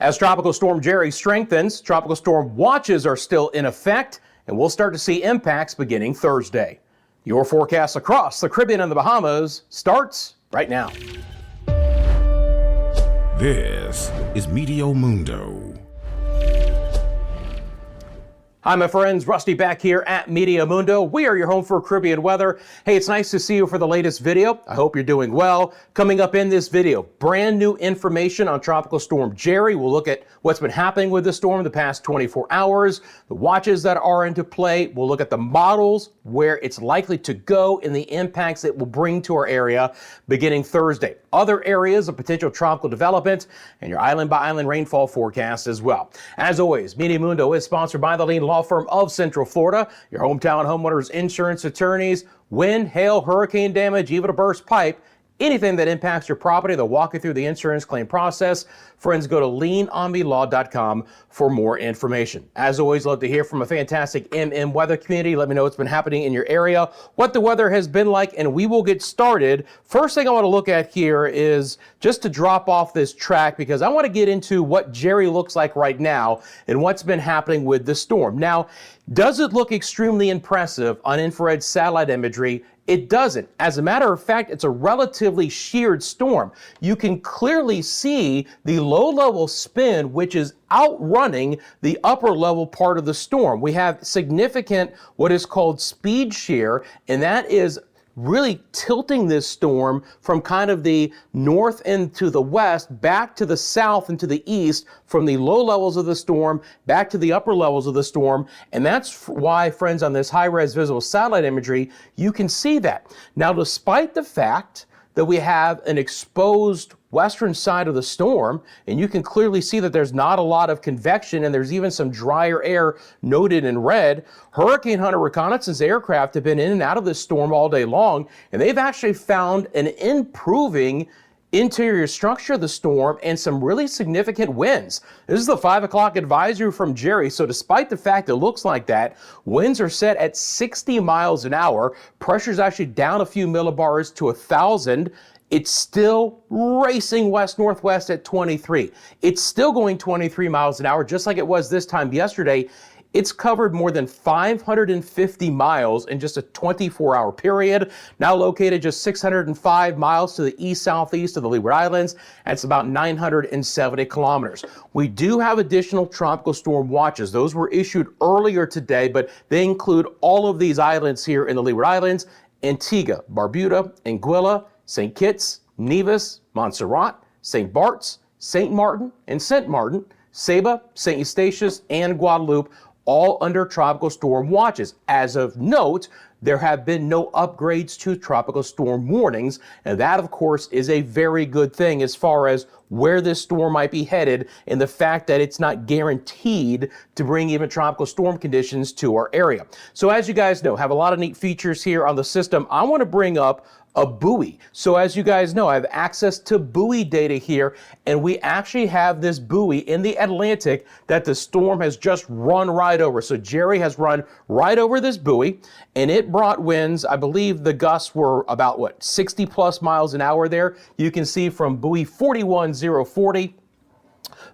As Tropical Storm Jerry strengthens, tropical storm watches are still in effect, and we'll start to see impacts beginning Thursday. Your forecast across the Caribbean and the Bahamas starts right now. This is Meteo Mundo. Hi, my friends. Rusty back here at Meteo Mundo. We are your home for Caribbean weather. Hey, it's nice to see you for the latest video. I hope you're doing well. Coming up in this video, brand new information on Tropical Storm Jerry. We'll look at what's been happening with the storm the past 24 hours, the watches that are into play. We'll look at the models, where it's likely to go, and the impacts it will bring to our area beginning Thursday. Other areas of potential tropical development, and your island-by-island rainfall forecast as well. As always, Meteo Mundo is sponsored by the leading law firm of Central Florida, your hometown homeowners insurance attorneys. Wind, hail, hurricane damage, even a burst pipe, anything that impacts your property, they'll walk you through the insurance claim process. Friends, go to leanonmelaw.com for more information. As always, love to hear from a fantastic MM weather community. Let me know what's been happening in your area, what the weather has been like, and we will get started. First thing I want to look at here is just to drop off this track, because I want to get into what Jerry looks like right now and what's been happening with the storm. Now, does it look extremely impressive on infrared satellite imagery? It doesn't. As a matter of fact, it's a relatively sheared storm. You can clearly see the low-level spin, which is outrunning the upper-level part of the storm. We have significant what is called speed shear, and that is really tilting this storm from kind of the north into the west, back to the south and to the east, from the low levels of the storm back to the upper levels of the storm. And that's why, friends, on this high-res visual satellite imagery, you can see that. Now, despite the fact that we have an exposed western side of the storm, and you can clearly see that there's not a lot of convection, and there's even some drier air noted in red. Hurricane Hunter reconnaissance aircraft have been in and out of this storm all day long, and they've actually found an improving interior structure of the storm and some really significant winds. This is the 5 o'clock advisory from Jerry. So despite the fact it looks like that, winds are set at 60 miles an hour. Pressure's actually down a few millibars to 1,000. It's still racing west-northwest at 23. It's still going 23 miles an hour, just like it was this time yesterday. It's covered more than 550 miles in just a 24-hour period. Now located just 605 miles to the east-southeast of the Leeward Islands. That's about 970 kilometers. We do have additional tropical storm watches. Those were issued earlier today, but they include all of these islands here in the Leeward Islands: Antigua, Barbuda, Anguilla, St. Kitts, Nevis, Montserrat, St. Bart's, St. Martin, and St. Martin, Saba, St. Eustatius, and Guadeloupe, all under tropical storm watches. As of note, there have been no upgrades to tropical storm warnings, and that, of course, is a very good thing as far as where this storm might be headed, and the fact that it's not guaranteed to bring even tropical storm conditions to our area. So as you guys know, have a lot of neat features here on the system. I want to bring up a buoy. So as you guys know, I have access to buoy data here, and we actually have this buoy in the Atlantic that the storm has just run right over. So Jerry has run right over this buoy, and it brought winds. I believe the gusts were about 60 plus miles an hour there. You can see from buoy 41040.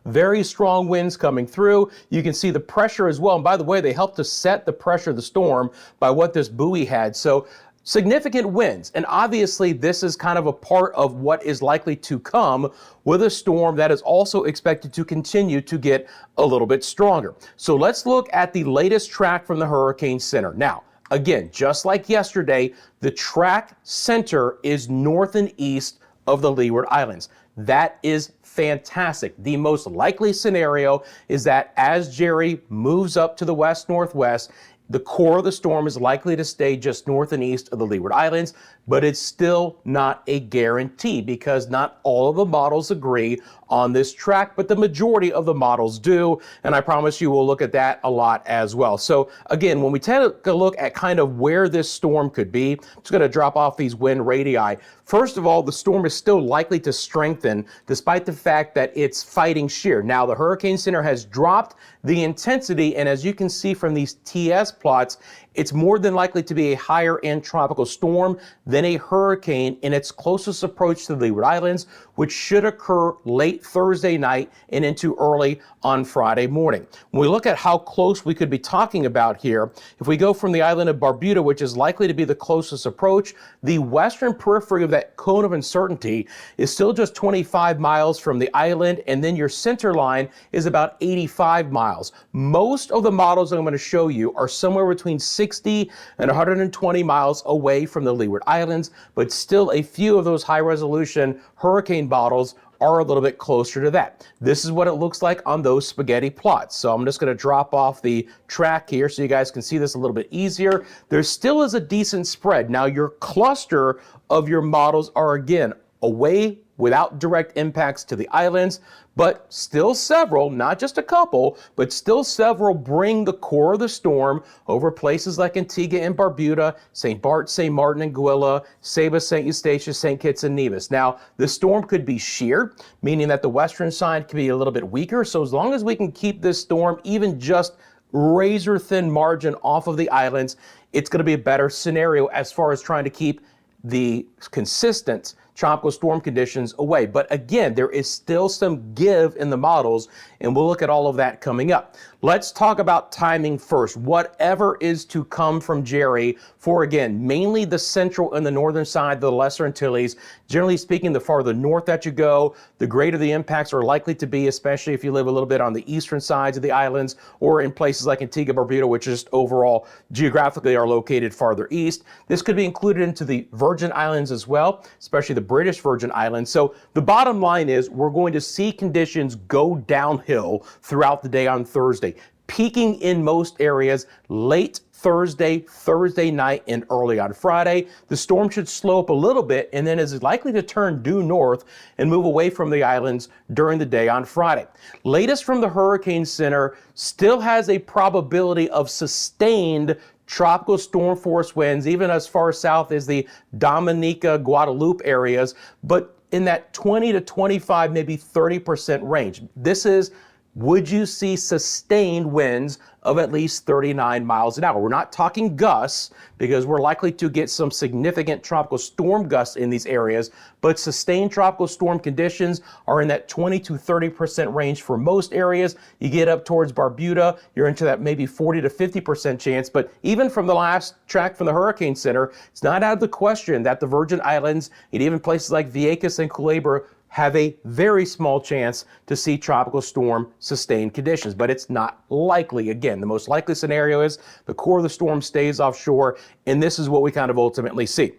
Very strong winds coming through. You can see the pressure as well. And by the way, they helped to set the pressure of the storm by what this buoy had. So significant winds, and obviously this is kind of a part of what is likely to come with a storm that is also expected to continue to get a little bit stronger. So let's look at the latest track from the Hurricane Center. Now, again, just like yesterday, the track center is north and east of the Leeward Islands. That is fantastic. The most likely scenario is that as Jerry moves up to the west-northwest, the core of the storm is likely to stay just north and east of the Leeward Islands, but it's still not a guarantee because not all of the models agree on this track, but the majority of the models do, and I promise you we'll look at that a lot as well. So again, when we take a look at kind of where this storm could be, I'm just going to drop off these wind radii. First of all, the storm is still likely to strengthen despite the fact that it's fighting shear. Now, the Hurricane Center has dropped the intensity, and as you can see from these TS plots, it's more than likely to be a higher end tropical storm than a hurricane in its closest approach to the Leeward Islands, which should occur late Thursday night and into early on Friday morning. When we look at how close we could be talking about here, if we go from the island of Barbuda, which is likely to be the closest approach, the western periphery of that cone of uncertainty is still just 25 miles from the island, and then your center line is about 85 miles. Most of the models I'm going to show you are somewhere between 60 and 120 miles away from the Leeward Islands, but still a few of those high resolution hurricane models are a little bit closer to that. This is what it looks like on those spaghetti plots. So I'm just going to drop off the track here so you guys can see this a little bit easier. There still is a decent spread. Now your cluster of your models are again away without direct impacts to the islands, but still several, not just a couple, but still several bring the core of the storm over places like Antigua and Barbuda, St. Barts, St. Martin, Anguilla, Saba, St. Eustatius, St. Kitts and Nevis. Now, the storm could be shear, meaning that the western side could be a little bit weaker. So as long as we can keep this storm even just razor thin margin off of the islands, it's going to be a better scenario as far as trying to keep the consistent tropical storm conditions away. But again, there is still some give in the models, and we'll look at all of that coming up. Let's talk about timing first. Whatever is to come from Jerry for, again, mainly the central and the northern side of the Lesser Antilles. Generally speaking, the farther north that you go, the greater the impacts are likely to be, especially if you live a little bit on the eastern sides of the islands or in places like Antigua, Barbuda, which just overall geographically are located farther east. This could be included into the Virgin Islands as well, especially the British Virgin Islands. So the bottom line is we're going to see conditions go downhill throughout the day on Thursday, peaking in most areas late Thursday night and early on Friday. The storm should slow up a little bit and then is likely to turn due north and move away from the islands during the day on Friday. Latest from the Hurricane Center still has a probability of sustained tropical storm force winds, even as far south as the Dominica, Guadalupe areas, but in that 20 to 25, maybe 30% range. This is, would you see sustained winds of at least 39 miles an hour? We're not talking gusts because we're likely to get some significant tropical storm gusts in these areas, but sustained tropical storm conditions are in that 20 to 30% range for most areas. You get up towards Barbuda, you're into that maybe 40 to 50% chance, but even from the last track from the Hurricane Center, it's not out of the question that the Virgin Islands and even places like Vieques and Culebra have a very small chance to see tropical storm sustained conditions, but it's not likely. Again, the most likely scenario is the core of the storm stays offshore, and this is what we kind of ultimately see.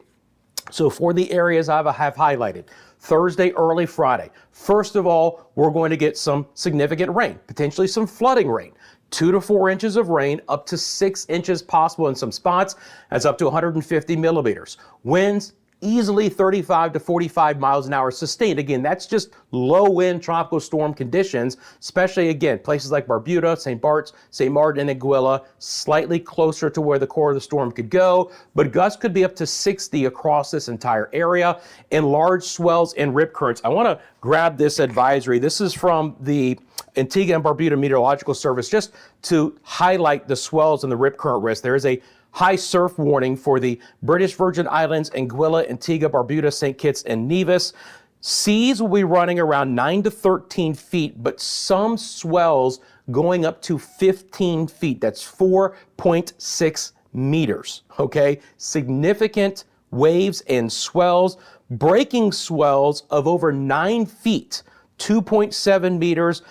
So for the areas I have highlighted, Thursday, early Friday, first of all, we're going to get some significant rain, potentially some flooding rain. 2 to 4 inches of rain, up to 6 inches possible in some spots. That's up to 150 millimeters. Winds easily 35 to 45 miles an hour sustained. Again, that's just low wind tropical storm conditions, especially again, places like Barbuda, St. Barts, St. Martin, and Anguilla, slightly closer to where the core of the storm could go, but gusts could be up to 60 across this entire area, and large swells and rip currents. I want to grab this advisory. This is from the Antigua and Barbuda Meteorological Service, just to highlight the swells and the rip current risk. There is a high surf warning for the British Virgin Islands, Anguilla, Antigua, Barbuda, St. Kitts, and Nevis. Seas will be running around 9 to 13 feet, but some swells going up to 15 feet. That's 4.6 meters, okay? Significant waves and swells, breaking swells of over 9 feet, 2.7 meters,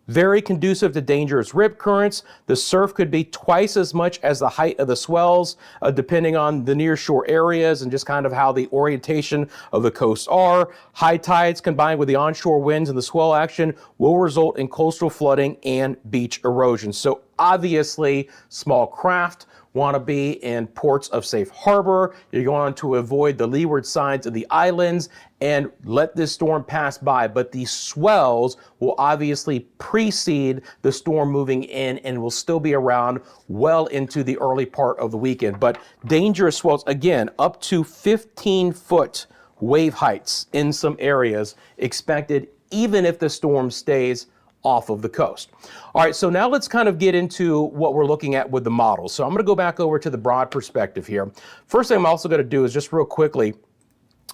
very conducive to dangerous rip currents. The surf could be twice as much as the height of the swells, depending on the near shore areas and just kind of how the orientation of the coasts are. High tides combined with the onshore winds and the swell action will result in coastal flooding and beach erosion. So obviously, small craft want to be in ports of safe harbor. You're going to avoid the leeward sides of the islands and let this storm pass by. But the swells will obviously precede the storm moving in and will still be around well into the early part of the weekend. But dangerous swells, again, up to 15-foot wave heights in some areas expected, even if the storm stays off of the coast. All right, so now let's kind of get into what we're looking at with the models. So I'm going to go back over to the broad perspective here. First thing I'm also going to do is just real quickly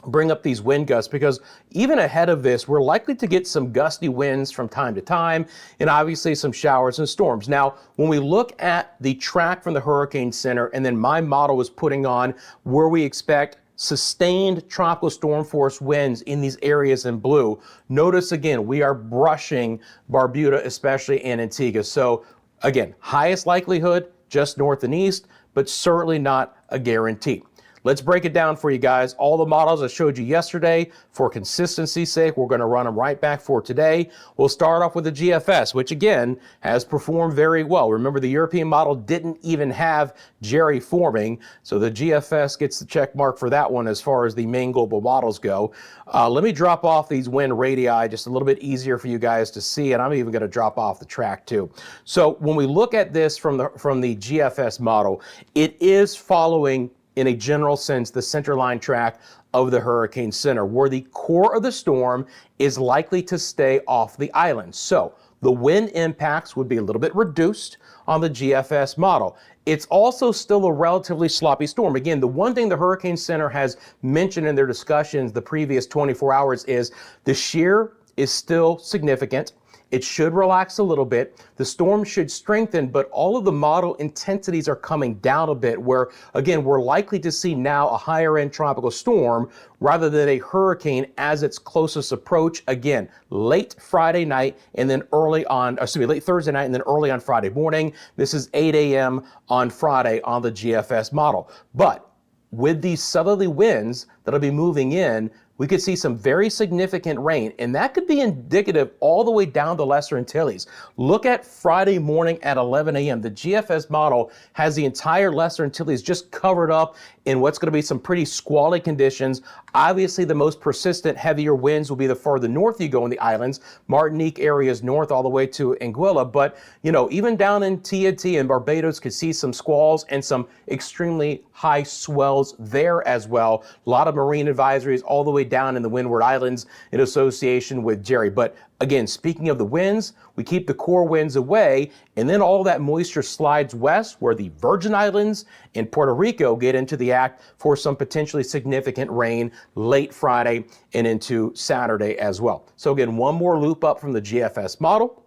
bring up these wind gusts because even ahead of this, we're likely to get some gusty winds from time to time and obviously some showers and storms. Now, when we look at the track from the Hurricane Center and then my model was putting on where we expect sustained tropical storm force winds in these areas in blue, notice again, we are brushing Barbuda, especially in Antigua. So again, highest likelihood just north and east, but certainly not a guarantee. Let's break it down for you guys. All the models I showed you yesterday, for consistency's sake, we're going to run them right back for today. We'll start off with the GFS, which again has performed very well. Remember, the European model didn't even have Jerry forming, so the GFS gets the check mark for that one as far as the main global models go. Let me drop off these wind radii just a little bit easier for you guys to see, and I'm even going to drop off the track too. So when we look at this from the GFS model, it is following in a general sense, the centerline track of the Hurricane Center, where the core of the storm is likely to stay off the island. So the wind impacts would be a little bit reduced on the GFS model. It's also still a relatively sloppy storm. Again, the one thing the Hurricane Center has mentioned in their discussions the previous 24 hours is the shear is still significant. It should relax a little bit. The storm should strengthen, but all of the model intensities are coming down a bit where, again, we're likely to see now a higher end tropical storm rather than a hurricane as its closest approach. Again, late Friday night and then late Thursday night and then early on Friday morning. This is 8 a.m. on Friday on the GFS model. But with these southerly winds that'll be moving in, we could see some very significant rain, and that could be indicative all the way down the Lesser Antilles. Look at Friday morning at 11 a.m. The GFS model has the entire Lesser Antilles just covered up in what's going to be some pretty squally conditions. Obviously, the most persistent, heavier winds will be the farther north you go in the islands. Martinique areas north all the way to Anguilla, but even down in TNT and Barbados could see some squalls and some extremely high swells there as well. A lot of marine advisories all the way down in the Windward Islands in association with Jerry. But again, speaking of the winds, we keep the core winds away, and then all that moisture slides west where the Virgin Islands and Puerto Rico get into the act for some potentially significant rain late Friday and into Saturday as well. So again, one more loop up from the GFS model,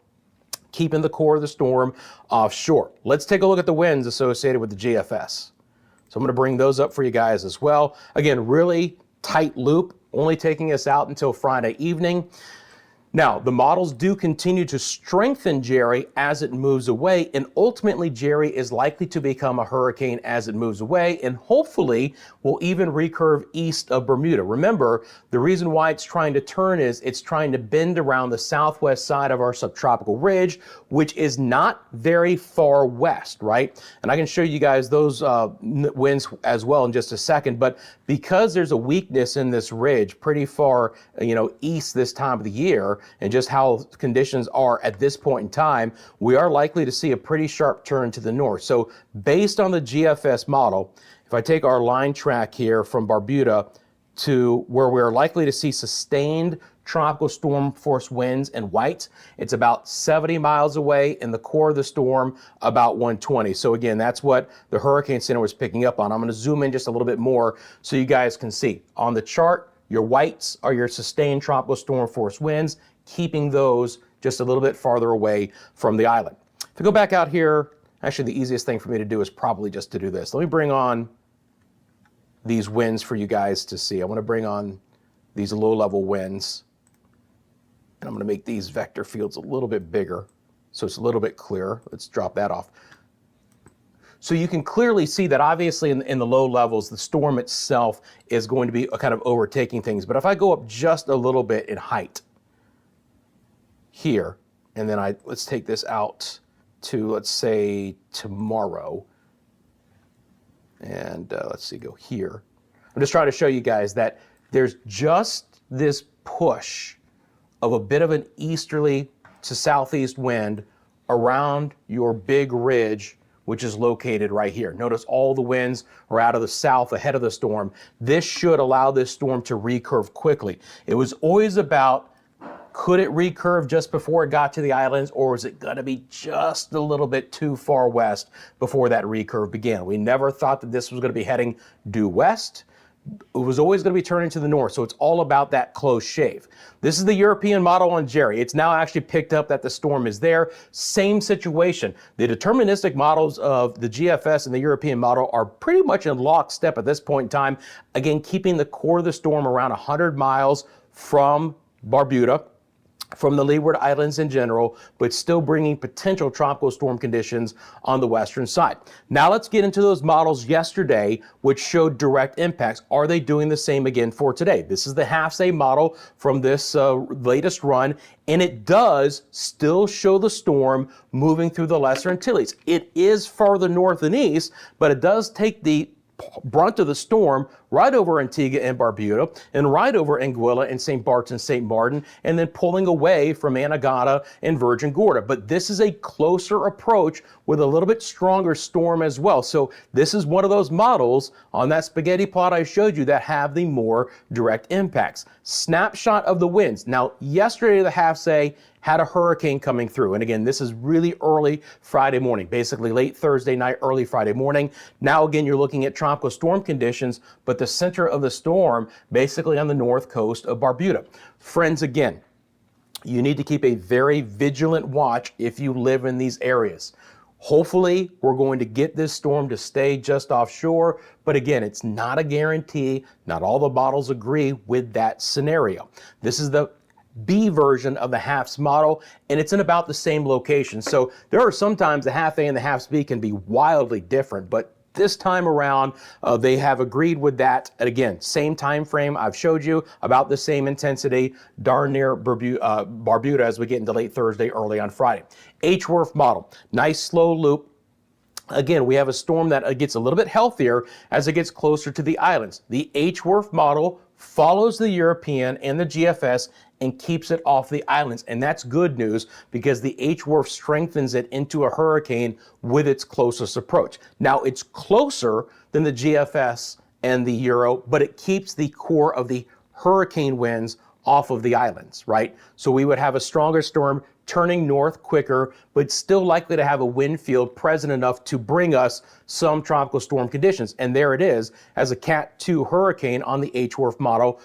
keeping the core of the storm offshore. Let's take a look at the winds associated with the GFS. So I'm going to bring those up for you guys as well. Again, really tight loop, only taking us out until Friday evening. Now, the models do continue to strengthen Jerry as it moves away, and ultimately Jerry is likely to become a hurricane as it moves away, and hopefully will even recurve east of Bermuda. Remember, the reason why it's trying to turn is it's trying to bend around the southwest side of our subtropical ridge, which is not very far west, right? And I can show you guys those winds as well in just a second, but because there's a weakness in this ridge pretty far, east this time of the year, and just how conditions are at this point in time, we are likely to see a pretty sharp turn to the north. So based on the GFS model, if I take our line track here from Barbuda to where we're likely to see sustained tropical storm force winds in white, it's about 70 miles away, in the core of the storm about 120. So again, that's what the Hurricane Center was picking up on. I'm going to zoom in just a little bit more so you guys can see. On the chart, your whites are your sustained tropical storm force winds, keeping those just a little bit farther away from the island. If we go back out here, actually the easiest thing for me to do is probably just to do this. Let me bring on these winds for you guys to see. I want to bring on these low-level winds, and I'm going to make these vector fields a little bit bigger so it's a little bit clearer. Let's drop that off. So you can clearly see that obviously in the low levels, the storm itself is going to be kind of overtaking things. But if I go up just a little bit in height here, and then let's take this out to, let's say, tomorrow. And let's see, go here. I'm just trying to show you guys that there's just this push of a bit of an easterly to southeast wind around your big ridge, which is located right here. Notice all the winds are out of the south ahead of the storm. This should allow this storm to recurve quickly. It was always about, could it recurve just before it got to the islands, or is it gonna be just a little bit too far west before that recurve began? We never thought that this was gonna be heading due west, it was always going to be turning to the north, so it's all about that close shave. This is the European model on Jerry. It's now actually picked up that the storm is there. Same situation. The deterministic models of the GFS and the European model are pretty much in lockstep at this point in time. Again, keeping the core of the storm around 100 miles from Barbuda, from the Leeward Islands in general, but still bringing potential tropical storm conditions on the western side. Now let's get into those models yesterday, which showed direct impacts. Are they doing the same again for today? This is the half-say model from this latest run, and it does still show the storm moving through the Lesser Antilles. It is farther north and east, but it does take the brunt of the storm right over Antigua and Barbuda and right over Anguilla and St. Bart's and St. Martin, and then pulling away from Anegada and Virgin Gorda. But this is a closer approach with a little bit stronger storm as well. So this is one of those models on that spaghetti plot I showed you that have the more direct impacts. Snapshot of the winds. Now, yesterday the half say had a hurricane coming through. And again, this is really early Friday morning, basically late Thursday night, early Friday morning. Now, again, you're looking at tropical storm conditions, but the center of the storm basically on the north coast of Barbuda. Friends, again, you need to keep a very vigilant watch if you live in these areas. Hopefully, we're going to get this storm to stay just offshore, but again, it's not a guarantee. Not all the models agree with that scenario. This is the B version of the HAFS model, and it's in about the same location. So there are sometimes the half A and the HAFS B can be wildly different, but this time around, they have agreed with that. And again, same time frame I've showed you, about the same intensity, darn near Barbuda as we get into late Thursday, early on Friday. H-WRF model, nice slow loop. Again, we have a storm that gets a little bit healthier as it gets closer to the islands. The H-WRF model follows the European and the GFS and keeps it off the islands. And that's good news because the H-WRF strengthens it into a hurricane with its closest approach. Now, it's closer than the GFS and the Euro, but it keeps the core of the hurricane winds off of the islands, right? So we would have a stronger storm turning north quicker, but still likely to have a wind field present enough to bring us some tropical storm conditions. And there it is as a Cat 2 hurricane on the H-WRF model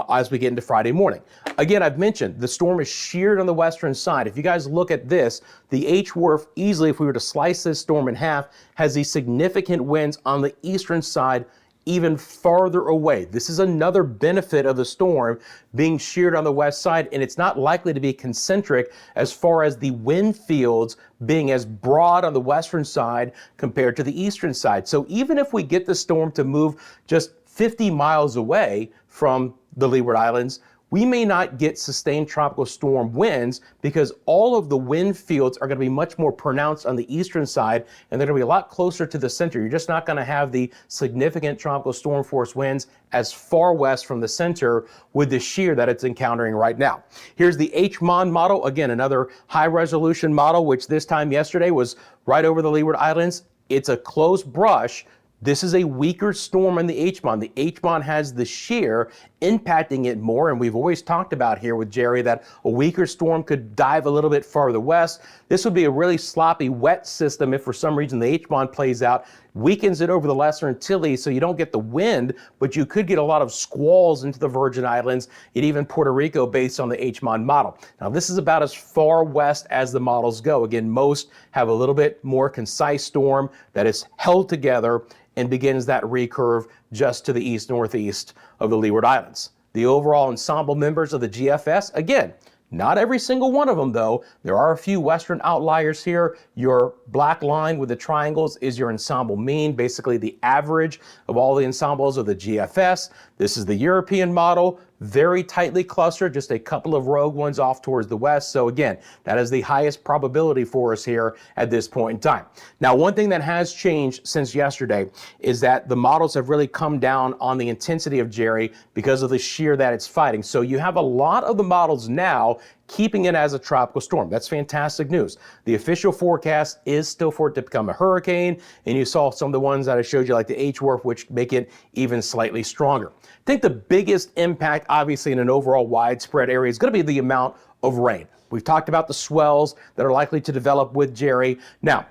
as we get into Friday morning. Again, I've mentioned the storm is sheared on the western side. If you guys look at this, the H-WRF easily, if we were to slice this storm in half, has these significant winds on the eastern side even farther away. This is another benefit of the storm being sheared on the west side, and it's not likely to be concentric as far as the wind fields being as broad on the western side compared to the eastern side. So even if we get the storm to move just 50 miles away from the Leeward Islands, we may not get sustained tropical storm winds because all of the wind fields are going to be much more pronounced on the eastern side, and they're going to be a lot closer to the center. You're just not going to have the significant tropical storm force winds as far west from the center with the shear that it's encountering right now. Here's the HMON model. Again, another high resolution model, which this time yesterday was right over the Leeward Islands. It's a close brush. This is a weaker storm in the HMON. The HMON has the shear impacting it more, and we've always talked about here with Jerry that a weaker storm could dive a little bit farther west. This would be a really sloppy, wet system if for some reason the HMON plays out, weakens it over the Lesser Antilles so you don't get the wind, but you could get a lot of squalls into the Virgin Islands and even Puerto Rico based on the HMON model. Now, this is about as far west as the models go. Again, most have a little bit more concise storm that is held together and begins that recurve just to the east-northeast of the Leeward Islands. The overall ensemble members of the GFS, again, not every single one of them though. There are a few western outliers here. Your black line with the triangles is your ensemble mean, basically the average of all the ensembles of the GFS. This is the European model, very tightly clustered, just a couple of rogue ones off towards the west. So again, that is the highest probability for us here at this point in time. Now, one thing that has changed since yesterday is that the models have really come down on the intensity of Jerry because of the shear that it's fighting. So you have a lot of the models now keeping it as a tropical storm. That's fantastic news. The official forecast is still for it to become a hurricane, and you saw some of the ones that I showed you, like the H-WRF, which make it even slightly stronger. I think the biggest impact, obviously, in an overall widespread area is going to be the amount of rain. We've talked about the swells that are likely to develop with Jerry. Now,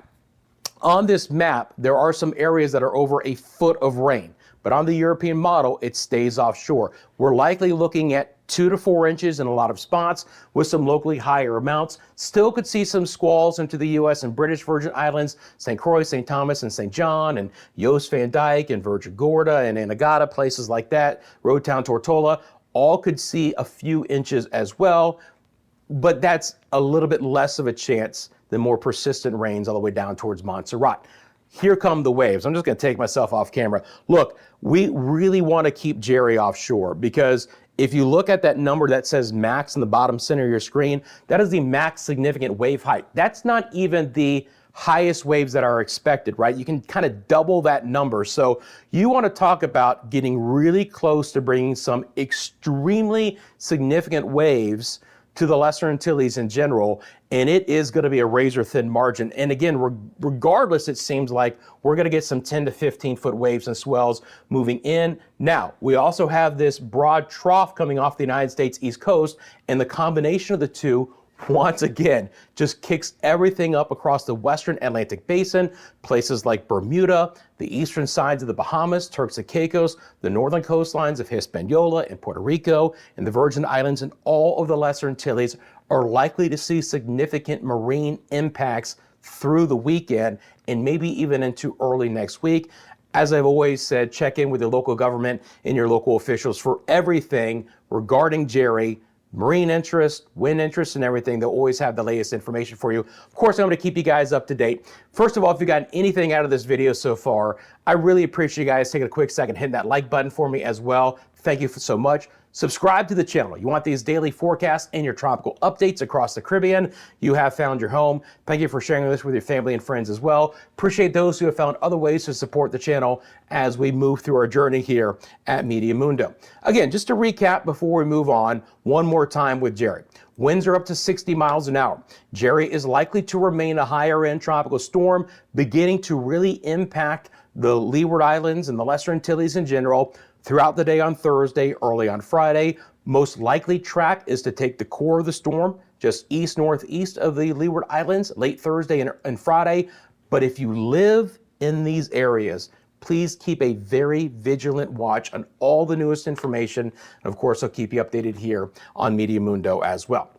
on this map, there are some areas that are over a foot of rain. but on the European model, it stays offshore. We're likely looking at 2 to 4 inches in a lot of spots with some locally higher amounts. Still could see some squalls into the U.S. and British Virgin Islands, St. Croix, St. Thomas, and St. John, and Yost Van Dyke, and Virgin Gorda, and Anegada, places like that, Roadtown, Tortola, all could see a few inches as well, but that's a little bit less of a chance than more persistent rains all the way down towards Montserrat. Here come the waves. I'm just going to take myself off camera. Look, we really want to keep Jerry offshore because if you look at that number that says max in the bottom center of your screen, that is the max significant wave height. That's not even the highest waves that are expected, right? You can kind of double that number. So you want to talk about getting really close to bringing some extremely significant waves to the Lesser Antilles in general, and it is going to be a razor thin margin. And again, regardless, it seems like we're going to get some 10 to 15 foot waves and swells moving in. Now, we also have this broad trough coming off the United States East Coast, and the combination of the two once again just kicks everything up across the western Atlantic basin, places like Bermuda, the eastern sides of the Bahamas, Turks and Caicos, the northern coastlines of Hispaniola and Puerto Rico, and the Virgin Islands, and all of the Lesser Antilles are likely to see significant marine impacts through the weekend and maybe even into early next week. As I've always said, check in with your local government and your local officials for everything regarding Jerry, marine interest, wind interest, and everything. They'll always have the latest information for you. Of course, I'm going to keep you guys up to date. First of all, if you've gotten anything out of this video so far, I really appreciate you guys taking a quick second, hitting that like button for me as well. Thank you so much. Subscribe to the channel. You want these daily forecasts and your tropical updates across the Caribbean. You have found your home. Thank you for sharing this with your family and friends as well. Appreciate those who have found other ways to support the channel as we move through our journey here at Meteo Mundo. Again, just to recap before we move on, one more time with Jerry. Winds are up to 60 miles an hour. Jerry is likely to remain a higher end tropical storm, beginning to really impact the Leeward Islands and the Lesser Antilles in general throughout the day on Thursday, early on Friday. Most likely track is to take the core of the storm just east-northeast of the Leeward Islands late Thursday and Friday. But if you live in these areas, please keep a very vigilant watch on all the newest information. And of course, I'll keep you updated here on Meteo Mundo as well.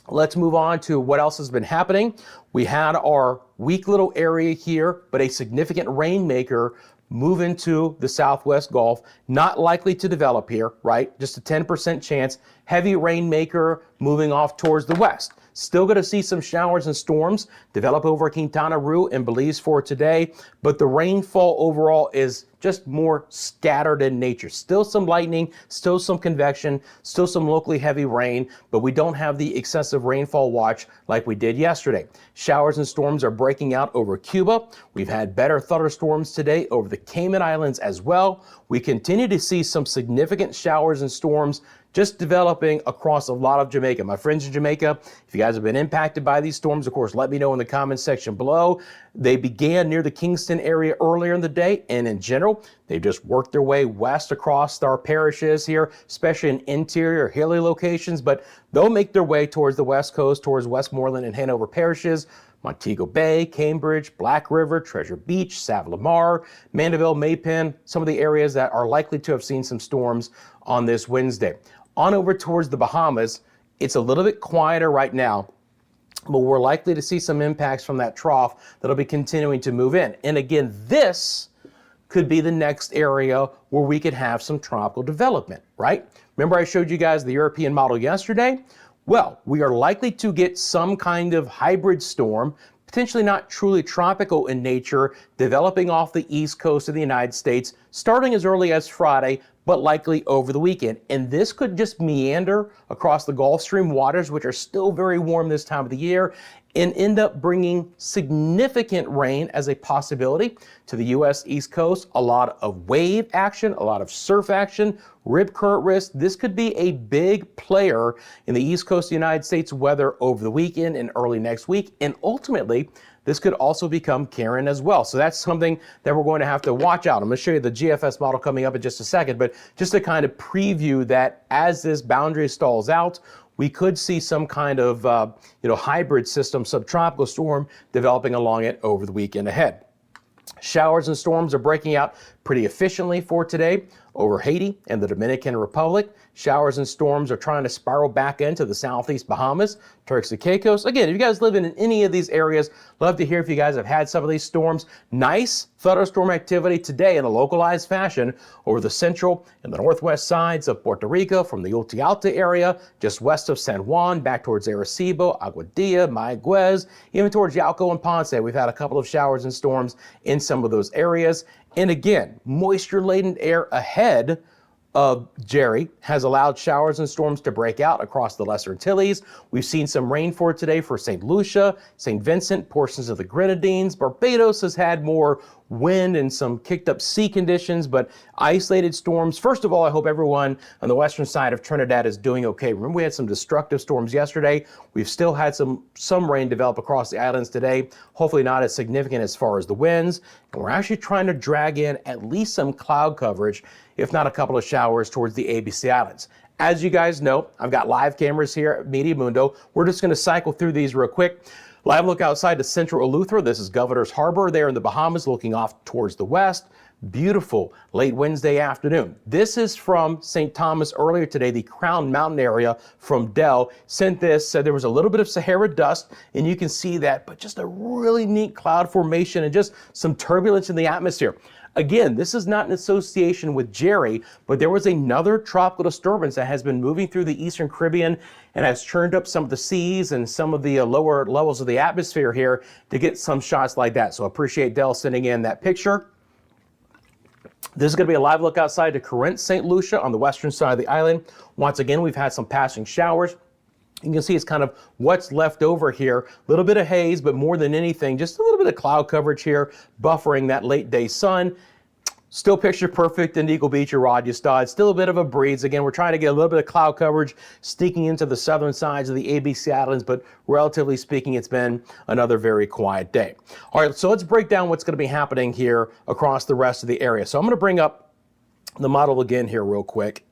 Let's move on to what else has been happening. We had our weak little area here, but a significant rainmaker move into the southwest Gulf, not likely to develop here, right? Just a 10% chance. Heavy rainmaker moving off towards the west. Still going to see some showers and storms develop over Quintana Roo and Belize for today, but the rainfall overall is just more scattered in nature. Still some lightning, still some convection, still some locally heavy rain, but we don't have the excessive rainfall watch like we did yesterday. Showers and storms are breaking out over Cuba. We've had better thunderstorms today over the Cayman Islands as well. We continue to see some significant showers and storms just developing across a lot of Jamaica. My friends in Jamaica, if you guys have been impacted by these storms, of course, let me know in the comments section below. They began near the Kingston area earlier in the day, and in general, they just worked their way west across our parishes here, especially in interior, hilly locations, but they'll make their way towards the west coast, towards Westmoreland and Hanover parishes, Montego Bay, Cambridge, Black River, Treasure Beach, Savile-Lamar, Mandeville, Maypen, some of the areas that are likely to have seen some storms on this Wednesday. On over towards the Bahamas, it's a little bit quieter right now, but we're likely to see some impacts from that trough that'll be continuing to move in. And again, this could be the next area where we could have some tropical development, right? Remember I showed you guys the European model yesterday? Well, we are likely to get some kind of hybrid storm, potentially not truly tropical in nature, developing off the east coast of the United States, starting as early as Friday, but likely over the weekend. And this could just meander across the Gulf Stream waters, which are still very warm this time of the year, and end up bringing significant rain as a possibility to the U.S. East Coast. A lot of wave action, a lot of surf action, rip current risk. This could be a big player in the East Coast of the United States weather over the weekend and early next week. And ultimately, this could also become Karen as well. So that's something that we're going to have to watch out. I'm going to show you the GFS model coming up in just a second, but just to kind of preview that as this boundary stalls out, we could see some kind of hybrid system, subtropical storm developing along it over the weekend ahead. Showers and storms are breaking out pretty efficiently for today over Haiti and the Dominican Republic. Showers and storms are trying to spiral back into the southeast Bahamas, Turks and Caicos. Again, if you guys live in any of these areas, love to hear if you guys have had some of these storms. Nice thunderstorm activity today in a localized fashion over the central and the northwest sides of Puerto Rico, from the Ulti Alta area, just west of San Juan, back towards Arecibo, Aguadilla, Mayaguez, even towards Yauco and Ponce. We've had a couple of showers and storms in some of those areas. And again, moisture-laden air ahead of Jerry has allowed showers and storms to break out across the Lesser Antilles. We've seen some rain for today for St. Lucia, St. Vincent, portions of the Grenadines. Barbados has had more wind and some kicked up sea conditions, but isolated storms. First of all, I hope everyone on the western side of Trinidad is doing okay. Remember, we had some destructive storms yesterday. We've still had some rain develop across the islands today. Hopefully not as significant as far as the winds. And we're actually trying to drag in at least some cloud coverage, if not a couple of showers towards the ABC Islands. As you guys know, I've got live cameras here at Meteo Mundo. We're just going to cycle through these real quick. Live look outside to central Eleuthera. This is Governor's Harbor there in the Bahamas, looking off towards the west. Beautiful late Wednesday afternoon. This is from St. Thomas earlier today, the Crown Mountain area from Dell. Sent this, said there was a little bit of Sahara dust, and you can see that, but just a really neat cloud formation and just some turbulence in the atmosphere. Again, this is not in association with Jerry, but there was another tropical disturbance that has been moving through the eastern Caribbean and has churned up some of the seas and some of the lower levels of the atmosphere here to get some shots like that. So I appreciate Dell sending in that picture. This is going to be a live look outside to Corinth, St. Lucia on the western side of the island. Once again, we've had some passing showers. You can see it's kind of what's left over here. A little bit of haze, but more than anything, just a little bit of cloud coverage here, buffering that late day sun. Still picture perfect in Eagle Beach or Rajasthan. Still a bit of a breeze. Again, we're trying to get a little bit of cloud coverage sneaking into the southern sides of the ABC Islands, but relatively speaking, it's been another very quiet day. All right, so let's break down what's going to be happening here across the rest of the area. So I'm going to bring up the model again here real quick.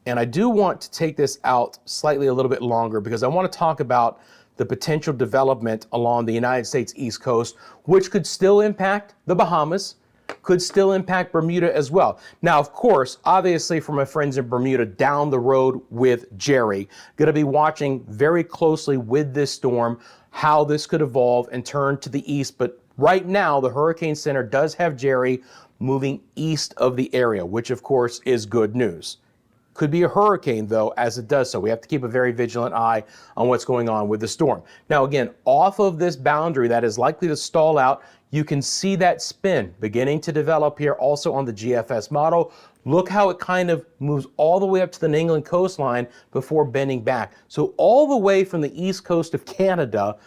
And I do want to take this out slightly a little bit longer because I want to talk about the potential development along the United States East Coast, which could still impact the Bahamas, could still impact Bermuda as well. Now, of course, obviously for my friends in Bermuda down the road with Jerry, going to be watching very closely with this storm, how this could evolve and turn to the east. But right now, the Hurricane Center does have Jerry moving east of the area, which of course is good news. Could be a hurricane, though, as it does so. We have to keep a very vigilant eye on what's going on with the storm. Now, again, off of this boundary that is likely to stall out, you can see that spin beginning to develop here also on the GFS model. Look how it kind of moves all the way up to the New England coastline before bending back. So all the way from the east coast of Canada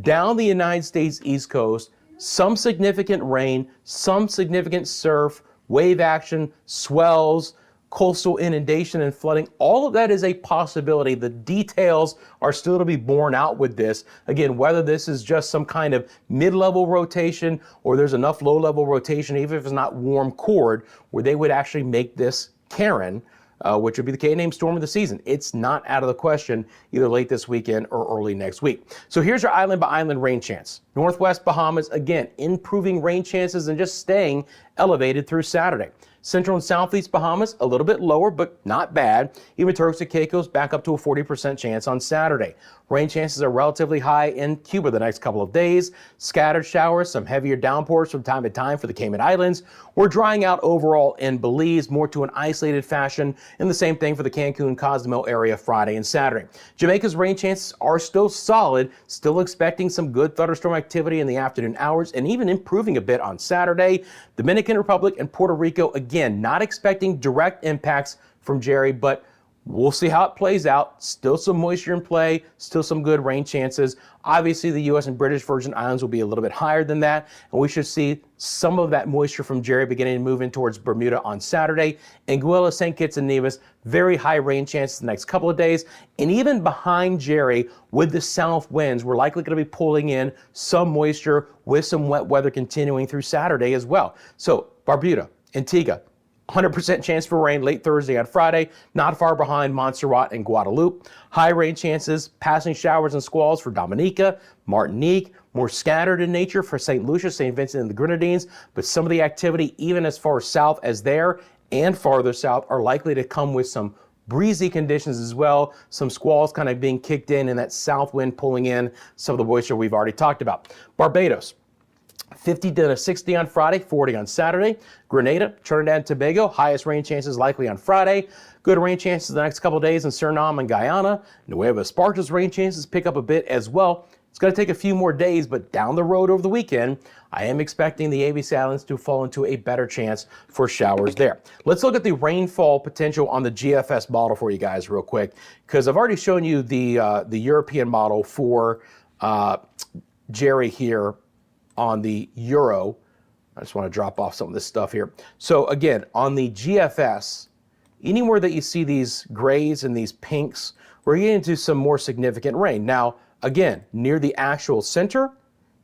down the United States East Coast, some significant rain, some significant surf, wave action, swells, coastal inundation and flooding. All of that is a possibility. The details are still to be borne out with this. Again, whether this is just some kind of mid-level rotation or there's enough low-level rotation, even if it's not warm chord, where they would actually make this Karen, which would be the K-name storm of the season. It's not out of the question either late this weekend or early next week. So here's your island by island rain chance. Northwest Bahamas, again, improving rain chances and just staying elevated through Saturday. Central and Southeast Bahamas, a little bit lower, but not bad. Even Turks and Caicos back up to a 40% chance on Saturday. Rain chances are relatively high in Cuba the next couple of days. Scattered showers, some heavier downpours from time to time for the Cayman Islands. We're drying out overall in Belize, more to an isolated fashion, and the same thing for the Cancun, Cozumel area Friday and Saturday. Jamaica's rain chances are still solid, still expecting some good thunderstorm activity in the afternoon hours, and even improving a bit on Saturday. Dominican Republic and Puerto Rico, again, not expecting direct impacts from Jerry, but we'll see how it plays out. Still some moisture in play, still some good rain chances. Obviously, the U.S. and British Virgin Islands will be a little bit higher than that, and we should see some of that moisture from Jerry beginning to move in towards Bermuda on Saturday. Anguilla, St. Kitts and Nevis, very high rain chances the next couple of days. And even behind Jerry, with the south winds, we're likely going to be pulling in some moisture with some wet weather continuing through Saturday as well. So Barbuda, Antigua, 100% chance for rain late Thursday and Friday, not far behind Montserrat and Guadeloupe. High rain chances, passing showers and squalls for Dominica, Martinique, more scattered in nature for St. Lucia, St. Vincent and the Grenadines, but some of the activity, even as far south as there and farther south, are likely to come with some breezy conditions as well. Some squalls kind of being kicked in and that south wind pulling in some of the moisture we've already talked about. Barbados, 50 to 60 on Friday, 40 on Saturday. Grenada, Trinidad and Tobago, highest rain chances likely on Friday. Good rain chances the next couple of days in Suriname and Guyana. Nueva Esparta's rain chances pick up a bit as well. It's going to take a few more days, but down the road over the weekend, I am expecting the ABC Islands to fall into a better chance for showers there. Let's look at the rainfall potential on the GFS model for you guys real quick, because I've already shown you the European model for Jerry here on the Euro. I just want to drop off some of this stuff here. So again, on the GFS, anywhere that you see these grays and these pinks, we're getting into some more significant rain. Now, again, near the actual center,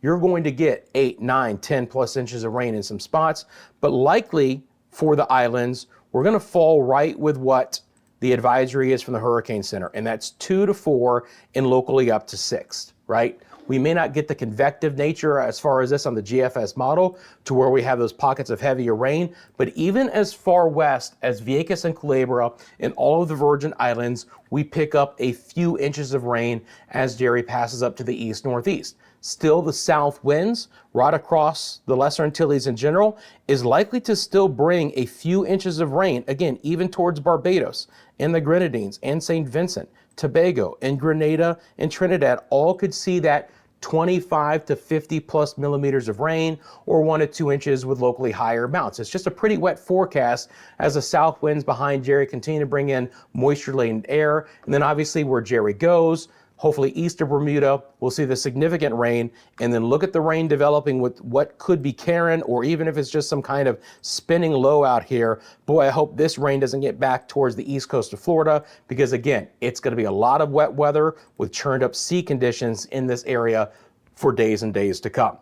you're going to get 8, 9, 10 plus inches of rain in some spots, but likely for the islands, we're going to fall right with what the advisory is from the Hurricane Center, and that's 2 to 4 and locally up to 6, right? We may not get the convective nature as far as this on the GFS model to where we have those pockets of heavier rain, but even as far west as Vieques and Culebra and all of the Virgin Islands, we pick up a few inches of rain as Jerry passes up to the east-northeast. Still, the south winds right across the Lesser Antilles in general is likely to still bring a few inches of rain, again, even towards Barbados and the Grenadines and St. Vincent, Tobago and Grenada and Trinidad all could see that 25 to 50 plus millimeters of rain or 1 to 2 inches with locally higher amounts. It's just a pretty wet forecast as the south winds behind Jerry continue to bring in moisture-laden air. And then obviously where Jerry goes, hopefully east of Bermuda, we'll see the significant rain, and then look at the rain developing with what could be Karen, or even if it's just some kind of spinning low out here. Boy, I hope this rain doesn't get back towards the east coast of Florida, because again, it's going to be a lot of wet weather with churned up sea conditions in this area for days and days to come.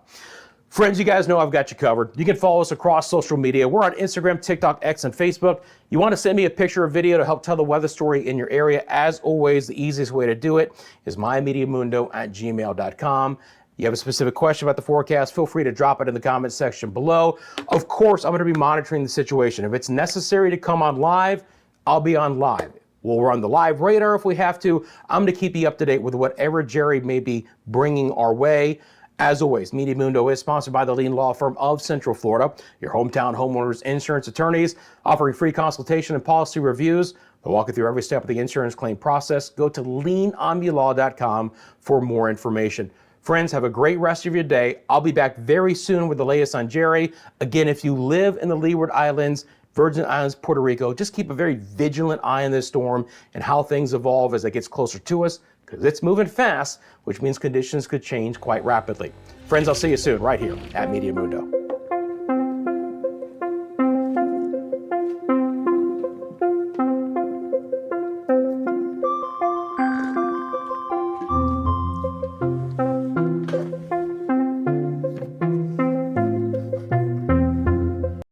Friends, you guys know I've got you covered. You can follow us across social media. We're on Instagram, TikTok, X, and Facebook. You want to send me a picture or video to help tell the weather story in your area. As always, the easiest way to do it is myMediaMundo@gmail.com. You have a specific question about the forecast, feel free to drop it in the comments section below. Of course, I'm going to be monitoring the situation. If it's necessary to come on live, I'll be on live. We'll run the live radar if we have to. I'm going to keep you up to date with whatever Jerry may be bringing our way. As always, Media Mundo is sponsored by the leading law firm of Central Florida, your hometown homeowners insurance attorneys, offering free consultation and policy reviews. They'll walk you through every step of the insurance claim process. Go to leanomulaw.com for more information. Friends, have a great rest of your day. I'll be back very soon with the latest on Jerry. Again, if you live in the Leeward Islands, Virgin Islands, Puerto Rico, just keep a very vigilant eye on this storm and how things evolve as it gets closer to us, because it's moving fast, which means conditions could change quite rapidly. Friends, I'll see you soon right here at Media Mundo.